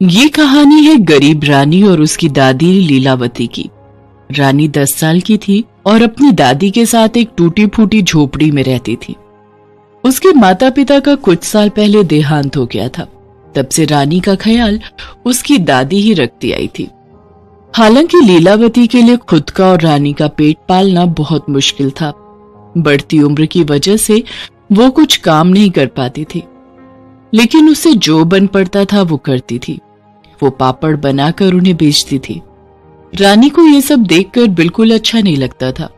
ये कहानी है गरीब रानी और उसकी दादी लीलावती की। रानी 10 साल की थी और अपनी दादी के साथ एक टूटी फूटी झोपड़ी में रहती थी। उसके माता पिता का कुछ साल पहले देहांत हो गया था। तब से रानी का ख्याल उसकी दादी ही रखती आई थी। हालांकि लीलावती के लिए खुद का और रानी का पेट पालना बहुत मुश्किल था। बढ़ती उम्र की वजह से वो कुछ काम नहीं कर पाती थी, लेकिन उसे जो बन पड़ता था वो करती थी। वो पापड़ बनाकर उन्हें बेचती थी। रानी को ये सब देखकर बिल्कुल अच्छा नहीं लगता था।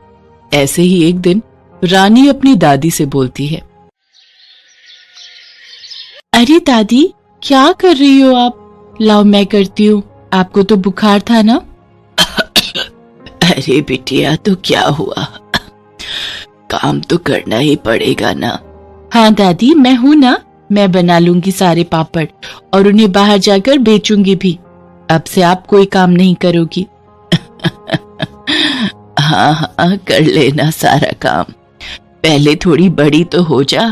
ऐसे ही एक दिन रानी अपनी दादी से बोलती है, अरे दादी, क्या कर रही हो आप? लाओ मैं करती हूँ, आपको तो बुखार था ना? अरे बिटिया, तो क्या हुआ, काम तो करना ही पड़ेगा ना। हाँ दादी, मैं हूं ना, मैं बना लूंगी सारे पापड़ और उन्हें बाहर जाकर बेचूंगी भी। अब से आप कोई काम नहीं करोगी। हाँ हाँ, कर लेना सारा काम, पहले थोड़ी बड़ी तो हो जा।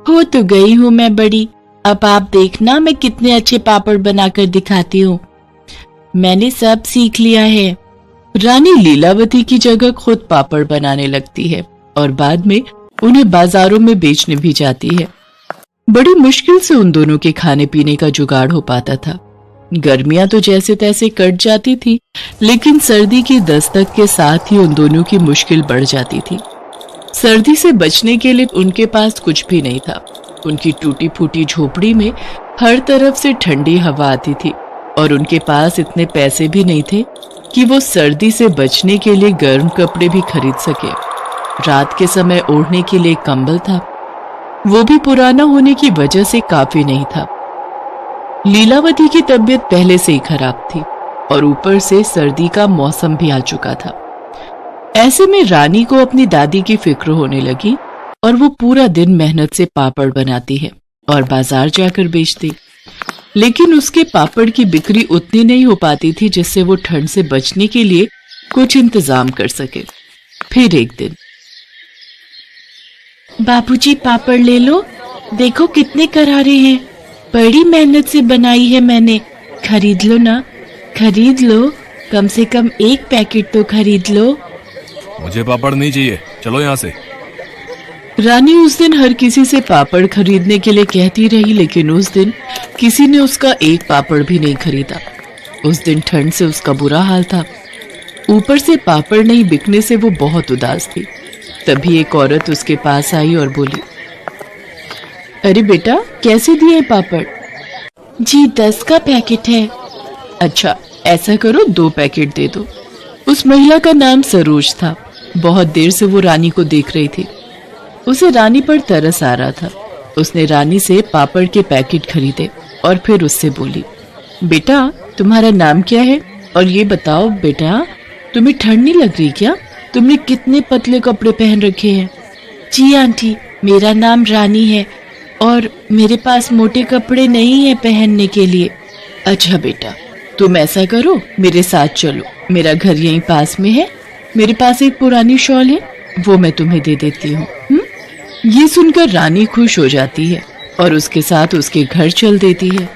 हो तो गई हूँ मैं बड़ी, अब आप देखना मैं कितने अच्छे पापड़ बनाकर दिखाती हूँ। मैंने सब सीख लिया है। रानी लीलावती की जगह खुद पापड़ बनाने लगती है और बाद में उन्हें बाजारों में बेचने भी जाती है। बड़ी मुश्किल से उन दोनों के खाने पीने का जुगाड़ हो पाता था। गर्मियां तो जैसे तैसे कट जाती थी, लेकिन सर्दी की दस्तक के साथ ही उन दोनों की मुश्किल बढ़ जाती थी। सर्दी से बचने के लिए उनके पास कुछ भी नहीं था। उनकी टूटी फूटी झोपड़ी में हर तरफ से ठंडी हवा आती थी और उनके पास इतने पैसे भी नहीं थे कि वो सर्दी से बचने के लिए गर्म कपड़े भी खरीद सके। रात के समय ओढ़ने के लिए कंबल था, वो भी पुराना होने की वजह से काफी नहीं था। लीलावती की तबीयत पहले से ही खराब थी और ऊपर से सर्दी का मौसम भी आ चुका था। ऐसे में रानी को अपनी दादी की फिक्र होने लगी और वो पूरा दिन मेहनत से पापड़ बनाती है और बाजार जाकर बेचती। लेकिन उसके पापड़ की बिक्री उतनी नहीं हो पाती थी जिससे वो ठंड से बचने के लिए कुछ इंतजाम कर सके। फिर एक दिन, बाबूजी पापड़ ले लो, देखो कितने करारे हैं, बड़ी मेहनत से बनाई है मैंने, खरीद लो ना, खरीद लो, कम से कम एक पैकेट तो खरीद लो। मुझे पापड़ नहीं चाहिए, चलो यहाँ से। रानी उस दिन हर किसी से पापड़ खरीदने के लिए कहती रही, लेकिन उस दिन किसी ने उसका एक पापड़ भी नहीं खरीदा। उस दिन ठंड से उसका बुरा हाल था, ऊपर से पापड़ नहीं बिकने से वो बहुत उदास थी। तभी एक औरत उसके पास आई और बोली, अरे बेटा, कैसे दिए पापड़? जी 10 का पैकेट है। अच्छा, ऐसा करो 2 पैकेट दे दो। उस महिला का नाम सरोज था। बहुत देर से वो रानी को देख रही थी। उसे रानी पर तरस आ रहा था। उसने रानी से पापड़ के पैकेट खरीदे और फिर उससे बोली, बेटा तुम्हारा नाम क्या है? और ये बताओ बेटा, तुम्हें ठंड नहीं लग रही क्या? तुमने कितने पतले कपड़े पहन रखे हैं? जी आंटी, मेरा नाम रानी है और मेरे पास मोटे कपड़े नहीं है पहनने के लिए। अच्छा बेटा, तुम ऐसा करो, मेरे साथ चलो, मेरा घर यहीं पास में है। मेरे पास एक पुरानी शॉल है, वो मैं तुम्हें दे देती हूँ। ये सुनकर रानी खुश हो जाती है और उसके साथ उसके घर चल देती है।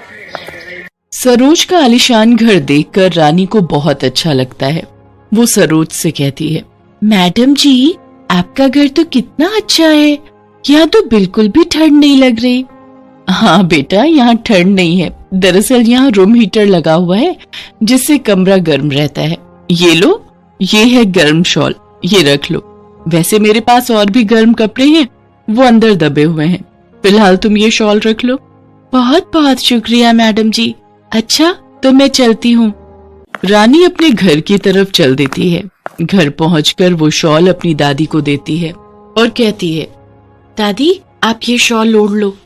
सरोज का आलीशान घर देखकर रानी को बहुत अच्छा लगता है। वो सरोज से कहती है, मैडम जी, आपका घर तो कितना अच्छा है, यहाँ तो बिल्कुल भी ठंड नहीं लग रही। हाँ बेटा, यहाँ ठंड नहीं है, दरअसल यहाँ रूम हीटर लगा हुआ है जिससे कमरा गर्म रहता है। ये लो, ये है गर्म शॉल, ये रख लो। वैसे मेरे पास और भी गर्म कपड़े हैं, वो अंदर दबे हुए हैं। फिलहाल तुम ये शॉल रख लो। बहुत बहुत शुक्रिया मैडम जी। अच्छा, तो मैं चलती हूँ। रानी अपने घर की तरफ चल देती है। घर पहुंचकर वो शॉल अपनी दादी को देती है और कहती है, दादी आप ये शॉल ओढ़ लो,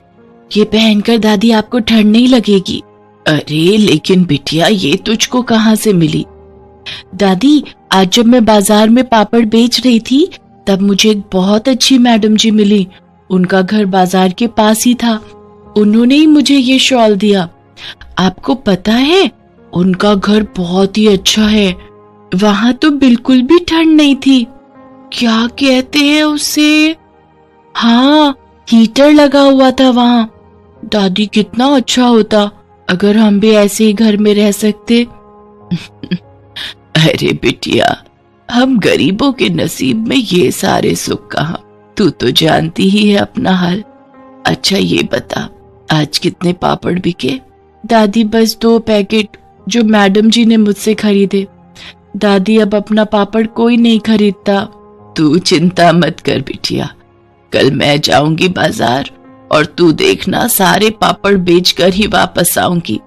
ये पहनकर दादी आपको ठंड नहीं लगेगी। अरे लेकिन बिटिया, ये तुझको कहाँ से मिली? दादी, आज जब मैं बाजार में पापड़ बेच रही थी तब मुझे एक बहुत अच्छी मैडम जी मिली। उनका घर बाजार के पास ही था, उन्होंने ही मुझे ये शॉल दिया। आपको पता है, उनका घर बहुत ही अच्छा है, वहां तो बिल्कुल भी ठंड नहीं थी। क्या कहते हैं उसे? हाँ, हीटर लगा हुआ था वहां। दादी कितना अच्छा होता, अगर हम भी ऐसे ही घर में रह सकते। अरे बिटिया, हम गरीबों के नसीब में ये सारे सुख कहाँ, तू तो जानती ही है अपना हाल। अच्छा ये बता, आज कितने पापड़ बिके? दादी बस 2 पैकेट, जो मैडम जी ने मुझसे खरीदे। दादी अब अपना पापड़ कोई नहीं खरीदता। तू चिंता मत कर बिटिया, कल मैं जाऊंगी बाजार और तू देखना सारे पापड़ बेचकर ही वापस आऊंगी।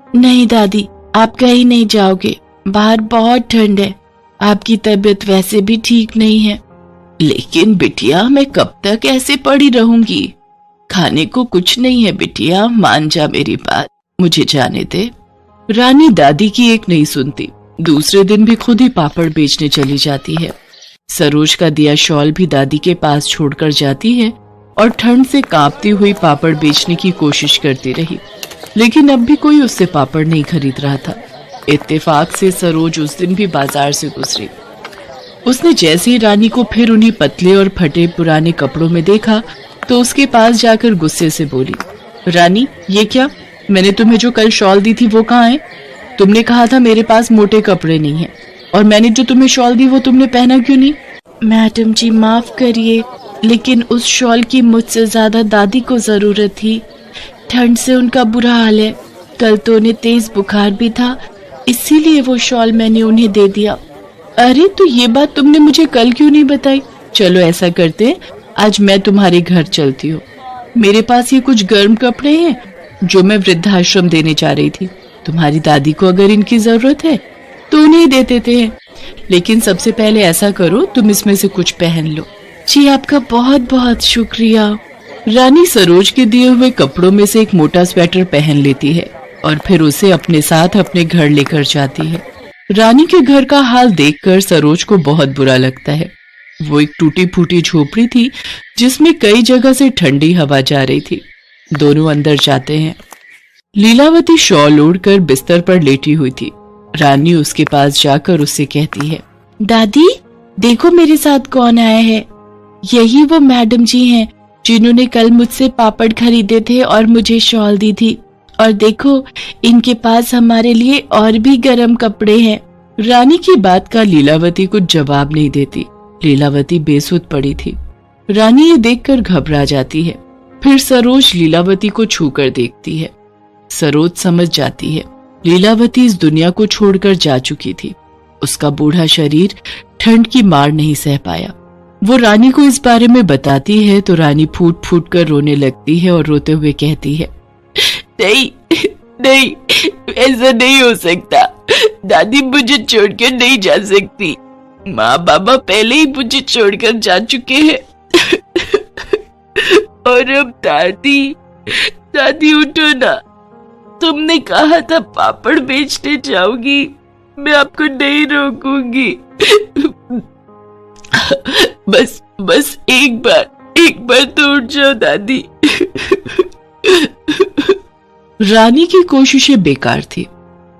नहीं दादी, आप कहीं नहीं जाओगे, बाहर बहुत ठंड है, आपकी तबीयत वैसे भी ठीक नहीं है। लेकिन बिटिया, मैं कब तक ऐसे पड़ी रहूंगी? खाने को कुछ नहीं है बिटिया, मान जा मेरी बात, मुझे जाने दे। रानी दादी की एक नहीं सुनती, दूसरे दिन भी खुद ही पापड़ बेचने चली जाती है। सरोज का दिया शॉल भी दादी के पास छोड़कर जाती है और ठंड से कांपती हुई पापड़ बेचने की कोशिश करती रही, लेकिन अब भी कोई उससे पापड़ नहीं खरीद रहा था। इत्तेफाक से सरोज उस दिन भी बाजार से गुजरी। उसने जैसे ही रानी को फिर उन्हीं पतले और फटे पुराने कपड़ों में देखा तो उसके पास जाकर गुस्से से बोली, रानी ये क्या? मैंने तुम्हें जो कल शॉल दी थी वो कहाँ है? तुमने कहा था मेरे पास मोटे कपड़े नहीं है, और मैंने जो तुम्हें शॉल दी वो तुमने पहना क्यों नहीं? मैडम जी माफ करिए, लेकिन उस शॉल की मुझसे ज्यादा दादी को जरूरत थी। ठंड से उनका बुरा हाल है, कल तो उन्हें तेज बुखार भी था, इसीलिए वो शॉल मैंने उन्हें दे दिया। अरे तो ये बात तुमने मुझे कल क्यों नहीं बताई? चलो ऐसा करते हैं, आज मैं तुम्हारे घर चलती हूँ। मेरे पास ये कुछ गर्म कपड़े हैं जो मैं वृद्धाश्रम देने जा रही थी। तुम्हारी दादी को अगर इनकी जरूरत है तो उन्हें दे देते हैं, लेकिन सबसे पहले ऐसा करो, तुम इसमें से कुछ पहन लो। जी आपका बहुत बहुत शुक्रिया। रानी सरोज के दिए हुए कपड़ों में से एक मोटा स्वेटर पहन लेती है और फिर उसे अपने साथ अपने घर लेकर जाती है। रानी के घर का हाल देखकर सरोज को बहुत बुरा लगता है। वो एक टूटी फूटी झोपड़ी थी जिसमें कई जगह से ठंडी हवा जा रही थी। दोनों अंदर जाते हैं। लीलावती शॉल ओढ़कर बिस्तर पर लेटी हुई थी। रानी उसके पास जाकर उससे कहती है, दादी देखो मेरे साथ कौन आया है। यही वो मैडम जी हैं जिन्होंने कल मुझसे पापड़ खरीदे थे और मुझे शॉल दी थी, और देखो इनके पास हमारे लिए और भी गर्म कपड़े हैं। रानी की बात का लीलावती कुछ जवाब नहीं देती। लीलावती बेसुध पड़ी थी। रानी ये देखकर घबरा जाती है। फिर सरोज लीलावती को छूकर देखती है। सरोज समझ जाती है लीलावती इस दुनिया को छोड़कर जा चुकी थी। उसका बूढ़ा शरीर ठंड की मार नहीं सह पाया। वो रानी को इस बारे में बताती है तो रानी फूट फूट कर रोने लगती है और रोते हुए कहती है, नहीं नहीं, ऐसा नहीं हो सकता। दादी मुझे छोड़कर नहीं जा सकती। माँ बाबा पहले ही मुझे छोड़कर जा चुके हैं। और अब दादी उठो ना, तुमने कहा था पापड़ बेचने जाओगी, मैं आपको नहीं रोकूंगी। बस एक बार तो उठ जाओ दादी। रानी की कोशिशें बेकार थी।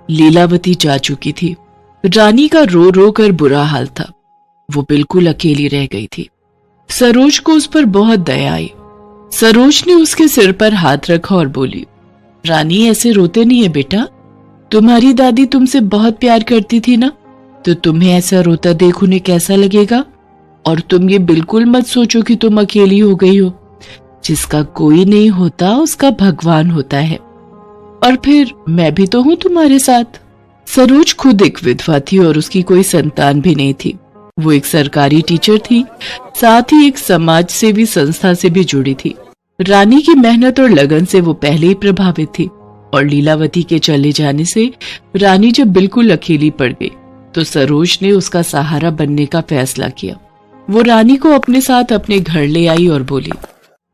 लीलावती जा चुकी थी। रानी का रो रो कर बुरा हाल था। वो बिल्कुल अकेली रह गई थी। सरोज को उस पर बहुत दया आई। सरोज ने उसके सिर पर हाथ रखा और बोली, रानी ऐसे रोते नहीं है बेटा, तुम्हारी दादी तुमसे बहुत प्यार करती थी ना, तो तुम्हें ऐसा रोता देख उन्हें कैसा लगेगा? और तुम ये बिल्कुल मत सोचो कि तुम अकेली हो गई हो। जिसका कोई नहीं होता उसका भगवान होता है, और फिर मैं भी तो हूं तुम्हारे साथ। सरोज खुद एक विधवा थी और उसकी कोई संतान भी नहीं थी। वो एक सरकारी टीचर थी, साथ ही एक समाज सेवी संस्था से भी जुड़ी थी। रानी की मेहनत और लगन से वो पहले ही प्रभावित थी, और लीलावती के चले जाने से रानी जब बिल्कुल अकेली पड़ गई तो सरोज ने उसका सहारा बनने का फैसला किया। वो रानी को अपने साथ अपने घर ले आई और बोली,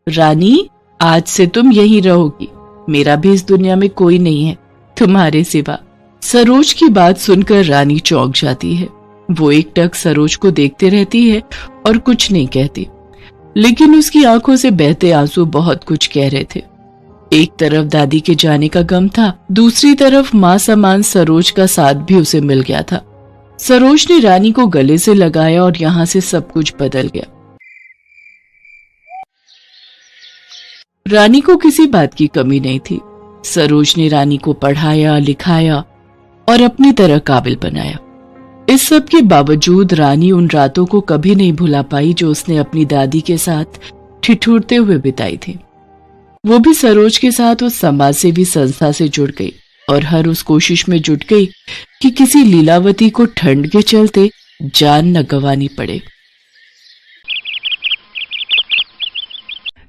रानी आज से तुम यहीं रहोगी, मेरा भी इस दुनिया में कोई नहीं है तुम्हारे सिवा। सरोज की बात सुनकर रानी चौंक जाती है। वो एकटक सरोज को देखते रहती है और कुछ नहीं कहती, लेकिन उसकी आंखों से बहते आंसू बहुत कुछ कह रहे थे। एक तरफ दादी के जाने का गम था, दूसरी तरफ माँ समान सरोज का साथ भी उसे मिल गया था। सरोज ने रानी को गले से लगाया और यहाँ से सब कुछ बदल गया। रानी को किसी बात की कमी नहीं थी। सरोज ने रानी को पढ़ाया, लिखाया और अपनी तरह काबिल बनाया। इस सब के बावजूद रानी उन रातों को कभी नहीं भुला पाई जो उसने अपनी दादी के साथ ठिठुरते हुए बिताई थी। वो भी सरोज के साथ उस समाज सेवी संस्था से जुड़ गई और हर उस कोशिश में जुट गई कि किसी लीलावती को ठंड के चलते जान न गंवानी पड़े।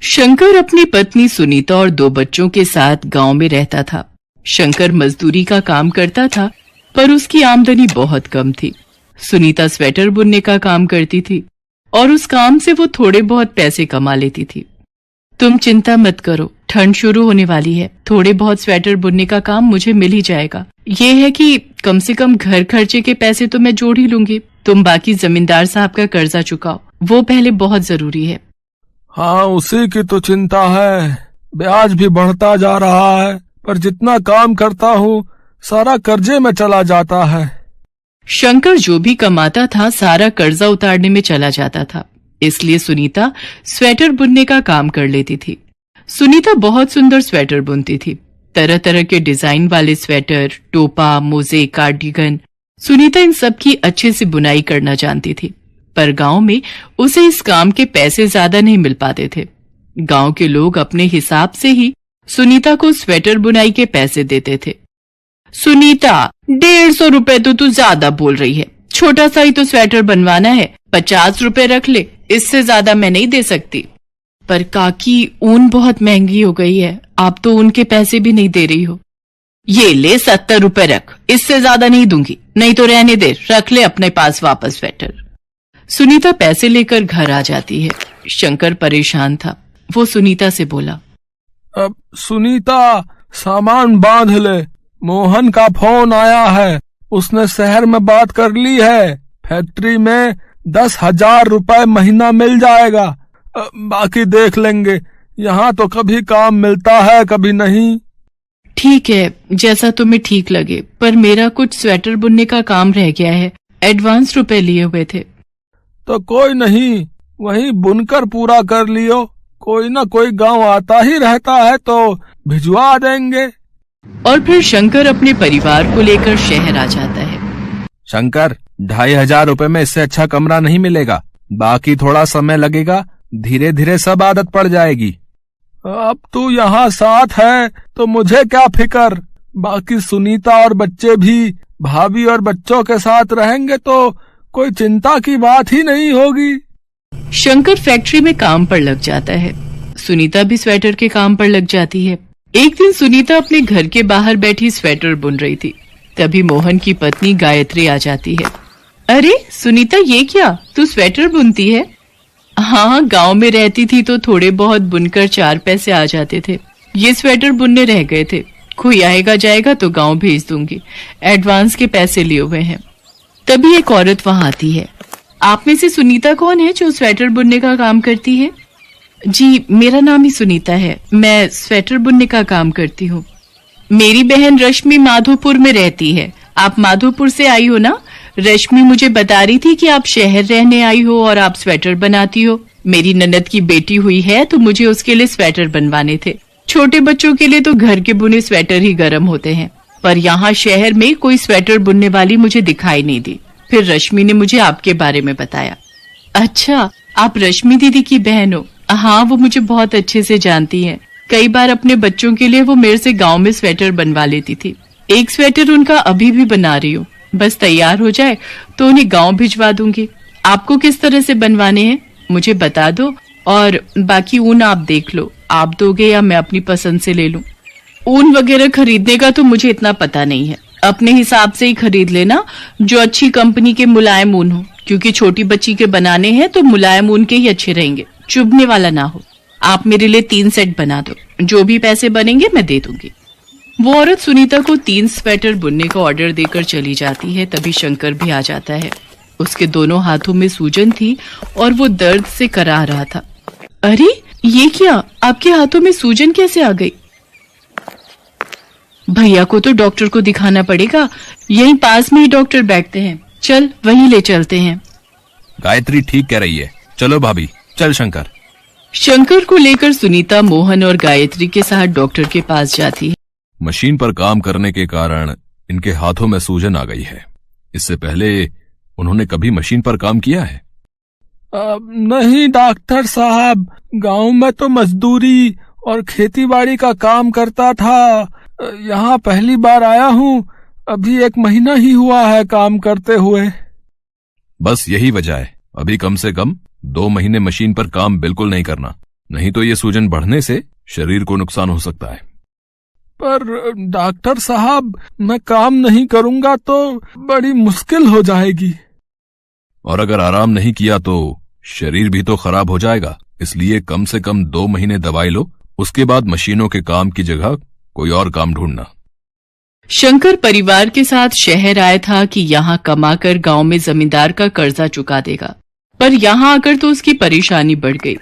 शंकर अपनी पत्नी सुनीता और 2 बच्चों के साथ गांव में रहता था। शंकर मजदूरी का काम करता था, पर उसकी आमदनी बहुत कम थी। सुनीता स्वेटर बुनने का काम करती थी और उस काम से वो थोड़े बहुत पैसे कमा लेती थी। तुम चिंता मत करो, ठंड शुरू होने वाली है, थोड़े बहुत स्वेटर बुनने का काम मुझे मिल ही जाएगा। ये है कि कम से कम घर खर्चे के पैसे तो मैं जोड़ ही लूंगी। तुम बाकी जमींदार साहब का कर्जा चुकाओ, वो पहले बहुत जरूरी है। हाँ, उसी की तो चिंता है। ब्याज भी बढ़ता जा रहा है, पर जितना काम करता हूँ सारा कर्जे में चला जाता है। शंकर जो भी कमाता था सारा कर्जा उतारने में चला जाता था, इसलिए सुनीता स्वेटर बुनने का काम कर लेती थी। सुनीता बहुत सुंदर स्वेटर बुनती थी, तरह तरह के डिजाइन वाले स्वेटर, टोपा, मोजे, कार्डिगन। सुनीता इन सब की अच्छे से बुनाई करना जानती थी, पर गांव में उसे इस काम के पैसे ज्यादा नहीं मिल पाते थे। गांव के लोग अपने हिसाब से ही सुनीता को स्वेटर बुनाई के पैसे देते थे। सुनीता, 150 रुपए तो तू ज्यादा बोल रही है, छोटा सा ही तो स्वेटर बनवाना है, 50 रुपए रख ले, इससे ज्यादा मैं नहीं दे सकती। पर काकी, ऊन बहुत महंगी हो गई है, आप तो ऊन के पैसे भी नहीं दे रही हो। ये ले 70 रुपए रख, इससे ज्यादा नहीं दूंगी, नहीं तो रहने दे, रख ले अपने पास वापस स्वेटर। सुनीता पैसे लेकर घर आ जाती है। शंकर परेशान था। वो सुनीता से बोला, अब सुनीता, सामान बांध ले, मोहन का फोन आया है, उसने शहर में बात कर ली है, फैक्ट्री में 10,000 रुपए महीना मिल जाएगा, बाकी देख लेंगे। यहाँ तो कभी काम मिलता है कभी नहीं। ठीक है, जैसा तुम्हें ठीक लगे, पर मेरा कुछ स्वेटर बुनने का काम रह गया है, एडवांस रुपए लिए हुए थे। तो कोई नहीं, वहीं बुनकर पूरा कर लियो, कोई ना कोई गांव आता ही रहता है तो भिजवा देंगे। और फिर शंकर अपने परिवार को लेकर शहर आ जाता है। शंकर, 2,500 रुपए में इससे अच्छा कमरा नहीं मिलेगा, बाकी थोड़ा समय लगेगा, धीरे धीरे सब आदत पड़ जाएगी। अब तू यहाँ साथ है तो मुझे क्या फिकर, बाकी सुनीता और बच्चे भी भाभी और बच्चों के साथ रहेंगे तो कोई चिंता की बात ही नहीं होगी। शंकर फैक्ट्री में काम पर लग जाता है। सुनीता भी स्वेटर के काम पर लग जाती है। एक दिन सुनीता अपने घर के बाहर बैठी स्वेटर बुन रही थी, तभी मोहन की पत्नी गायत्री आ जाती है। अरे सुनीता, ये क्या, तू स्वेटर बुनती है? हाँ, गांव में रहती थी तो थोड़े बहुत बुनकर 4 पैसे आ जाते थे। ये स्वेटर बुनने रह गए थे, कोई आएगा जाएगा तो गांव भेज दूंगी, एडवांस के पैसे लिए हुए हैं। तभी एक औरत वहां आती है। आप में से सुनीता कौन है जो स्वेटर बुनने का काम करती है? जी, मेरा नाम ही सुनीता है, मैं स्वेटर बुनने का काम करती हूँ। मेरी बहन रश्मि माधोपुर में रहती है। आप माधोपुर से आई हो ना? रश्मि मुझे बता रही थी कि आप शहर रहने आई हो और आप स्वेटर बनाती हो। मेरी ननद की बेटी हुई है तो मुझे उसके लिए स्वेटर बनवाने थे। छोटे बच्चों के लिए तो घर के बुने स्वेटर ही गर्म होते हैं, पर यहाँ शहर में कोई स्वेटर बुनने वाली मुझे दिखाई नहीं दी। फिर रश्मि ने मुझे आपके बारे में बताया। अच्छा, आप रश्मि दीदी की बहन हो? हाँ, वो मुझे बहुत अच्छे से जानती है। कई बार अपने बच्चों के लिए वो मेरे से गांव में स्वेटर बनवा लेती थी। एक स्वेटर उनका अभी भी बना रही हूँ, बस तैयार हो जाए तो उन्हें गांव भिजवा दूंगी। आपको किस तरह से बनवाने हैं मुझे बता दो, और बाकी ऊन आप देख लो, आप दोगे या मैं अपनी पसंद से ले लूं। ऊन वगैरह खरीदने का तो मुझे इतना पता नहीं है, अपने हिसाब से ही खरीद लेना, जो अच्छी कंपनी के मुलायम ऊन हो, क्योंकि छोटी बच्ची के बनाने हैं तो मुलायम ऊन के ही अच्छे रहेंगे, चुभने वाला ना हो। आप मेरे लिए 3 सेट बना दो, जो भी पैसे बनेंगे मैं दे दूंगी। वो औरत सुनीता को 3 स्वेटर बुनने का ऑर्डर देकर चली जाती है। तभी शंकर भी आ जाता है। उसके दोनों हाथों में सूजन थी और वो दर्द से कराह रहा था। अरे ये क्या, आपके हाथों में सूजन कैसे आ गई? भैया को तो डॉक्टर को दिखाना पड़ेगा, यहीं पास में ही डॉक्टर बैठते हैं, चल वहीं ले चलते हैं। गायत्री ठीक कह रही है, चलो भाभी, चल शंकर। शंकर को लेकर सुनीता मोहन और गायत्री के साथ डॉक्टर के पास जाती है। मशीन पर काम करने के कारण इनके हाथों में सूजन आ गई है। इससे पहले उन्होंने कभी मशीन पर काम किया है? नहीं डॉक्टर साहब, गांव में तो मजदूरी और खेतीबाड़ी का काम करता था। यहाँ पहली बार आया हूँ, अभी 1 महीना ही हुआ है काम करते हुए। बस यही वजह है, अभी कम से कम 2 महीने मशीन पर काम बिल्कुल नहीं करना, नहीं तो ये सूजन बढ़ने से शरीर को नुकसान हो सकता है। पर डॉक्टर साहब, मैं काम नहीं करूंगा तो बड़ी मुश्किल हो जाएगी। और अगर आराम नहीं किया तो शरीर भी तो खराब हो जाएगा, इसलिए कम से कम 2 महीने दवाई लो, उसके बाद मशीनों के काम की जगह कोई और काम ढूंढना। शंकर परिवार के साथ शहर आया था कि यहाँ कमाकर गांव में जमींदार का कर्जा चुका देगा, पर यहाँ आकर तो उसकी परेशानी बढ़ गई।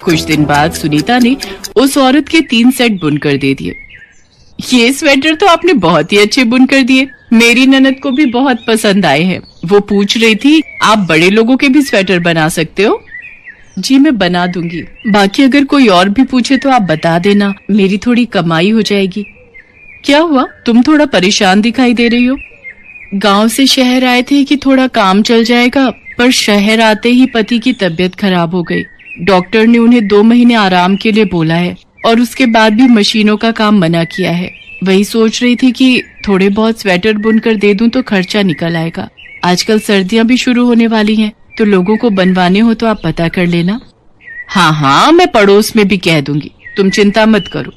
कुछ दिन बाद सुनीता ने उस औरत के 3 सेट बुनकर दे दिए। ये स्वेटर तो आपने बहुत ही अच्छे बुनकर दिए, मेरी ननद को भी बहुत पसंद आए हैं। वो पूछ रही थी आप बड़े लोगों के भी स्वेटर बना सकते हो? जी मैं बना दूंगी, बाकी अगर कोई और भी पूछे तो आप बता देना, मेरी थोड़ी कमाई हो जाएगी। क्या हुआ, तुम थोड़ा परेशान दिखाई दे रही हो? गांव से शहर आए थे कि थोड़ा काम चल जाएगा, पर शहर आते ही पति की तबीयत खराब हो गई। डॉक्टर ने उन्हें 2 महीने आराम के लिए बोला है और उसके बाद भी मशीनों का काम मना किया है। वही सोच रही थी कि थोड़े बहुत स्वेटर बुनकर दे दूं तो खर्चा निकल आएगा। आजकल सर्दियां भी शुरू होने वाली हैं, तो लोगों को बनवाने हो तो आप पता कर लेना। हाँ, मैं पड़ोस में भी कह दूंगी, तुम चिंता मत करो।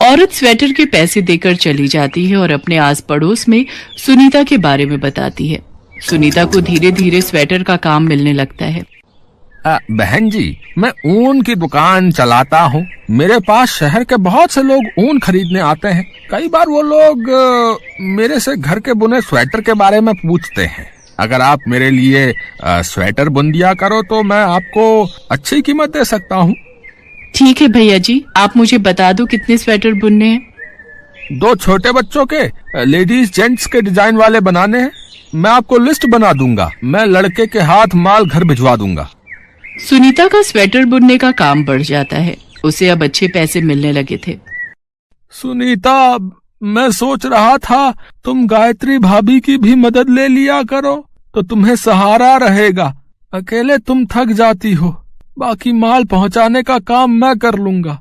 औरत स्वेटर के पैसे देकर चली जाती है और अपने आस पड़ोस में सुनीता के बारे में बताती है। सुनीता को धीरे धीरे स्वेटर का काम मिलने लगता है। बहन जी, मैं ऊन की दुकान चलाता हूँ। मेरे पास शहर के बहुत से लोग ऊन खरीदने आते हैं। कई बार वो लोग मेरे से घर के बुने स्वेटर के बारे में पूछते हैं। अगर आप मेरे लिए स्वेटर बुन दिया करो तो मैं आपको अच्छी कीमत दे सकता हूँ। ठीक है भैया जी, आप मुझे बता दो कितने स्वेटर बुनने हैं। 2 छोटे बच्चों के, लेडीज जेंट्स के डिजाइन वाले बनाने हैं। मैं आपको लिस्ट बना दूंगा। मैं लड़के के हाथ माल घर भिजवा दूंगा। सुनीता का स्वेटर बुनने का काम बढ़ जाता है, उसे अब अच्छे पैसे मिलने लगे थे। सुनीता, मैं सोच रहा था तुम गायत्री भाभी की भी मदद ले लिया करो तो तुम्हें सहारा रहेगा। अकेले तुम थक जाती हो, बाकी माल पहुंचाने का काम मैं कर लूंगा।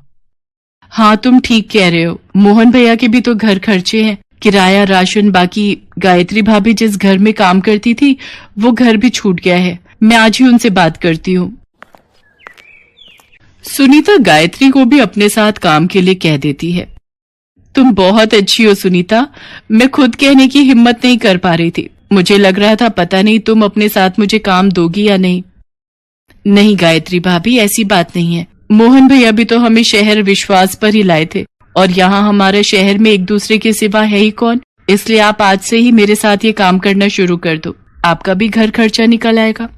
हाँ, तुम ठीक कह रहे हो। मोहन भैया के भी तो घर खर्चे हैं, किराया, राशन। बाकी गायत्री भाभी जिस घर में काम करती थी वो घर भी छूट गया है। मैं आज ही उनसे बात करती हूँ। सुनीता गायत्री को भी अपने साथ काम के लिए कह देती है। तुम बहुत अच्छी हो सुनीता, मैं खुद कहने की हिम्मत नहीं कर पा रही थी। मुझे लग रहा था पता नहीं तुम अपने साथ मुझे काम दोगी या नहीं। नहीं गायत्री भाभी, ऐसी बात नहीं है। मोहन भैया भी तो हमें शहर विश्वास पर ही लाए थे, और यहाँ हमारे शहर में एक दूसरे के सिवा है ही कौन। इसलिए आप आज से ही मेरे साथ ये काम करना शुरू कर दो, आपका भी घर खर्चा निकल आएगा।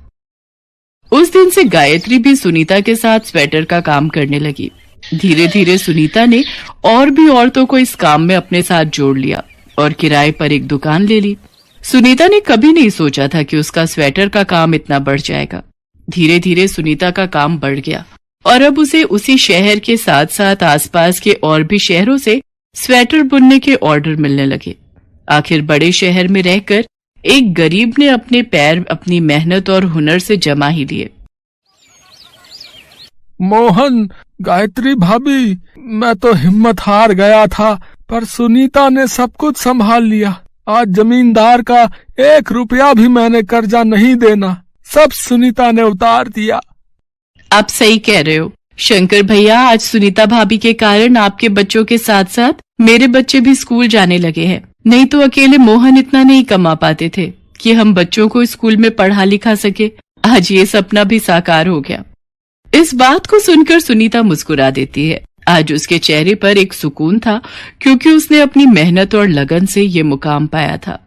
उस दिन से गायत्री भी सुनीता के साथ स्वेटर का काम करने लगी। धीरे धीरे सुनीता ने और भी औरतों को इस काम में अपने साथ जोड़ लिया और किराए पर एक दुकान ले ली। सुनीता ने कभी नहीं सोचा था कि उसका स्वेटर का काम इतना बढ़ जाएगा। धीरे धीरे सुनीता का काम बढ़ गया और अब उसे उसी शहर के साथ साथ आसपास के और भी शहरों से स्वेटर बुनने के ऑर्डर मिलने लगे। आखिर बड़े शहर में रहकर एक गरीब ने अपने पैर अपनी मेहनत और हुनर से जमा ही लिए। मोहन, गायत्री भाभी, मैं तो हिम्मत हार गया था, पर सुनीता ने सब कुछ संभाल लिया। आज जमींदार का 1 रुपया भी मैंने कर्जा नहीं देना, सब सुनीता ने उतार दिया। आप सही कह रहे हो शंकर भैया, आज सुनीता भाभी के कारण आपके बच्चों के साथ साथ मेरे बच्चे भी स्कूल जाने लगे हैं। नहीं तो अकेले मोहन इतना नहीं कमा पाते थे कि हम बच्चों को स्कूल में पढ़ा लिखा सके। आज ये सपना भी साकार हो गया। इस बात को सुनकर सुनीता मुस्कुरा देती है। आज उसके चेहरे पर एक सुकून था, क्योंकि उसने अपनी मेहनत और लगन से ये मुकाम पाया था।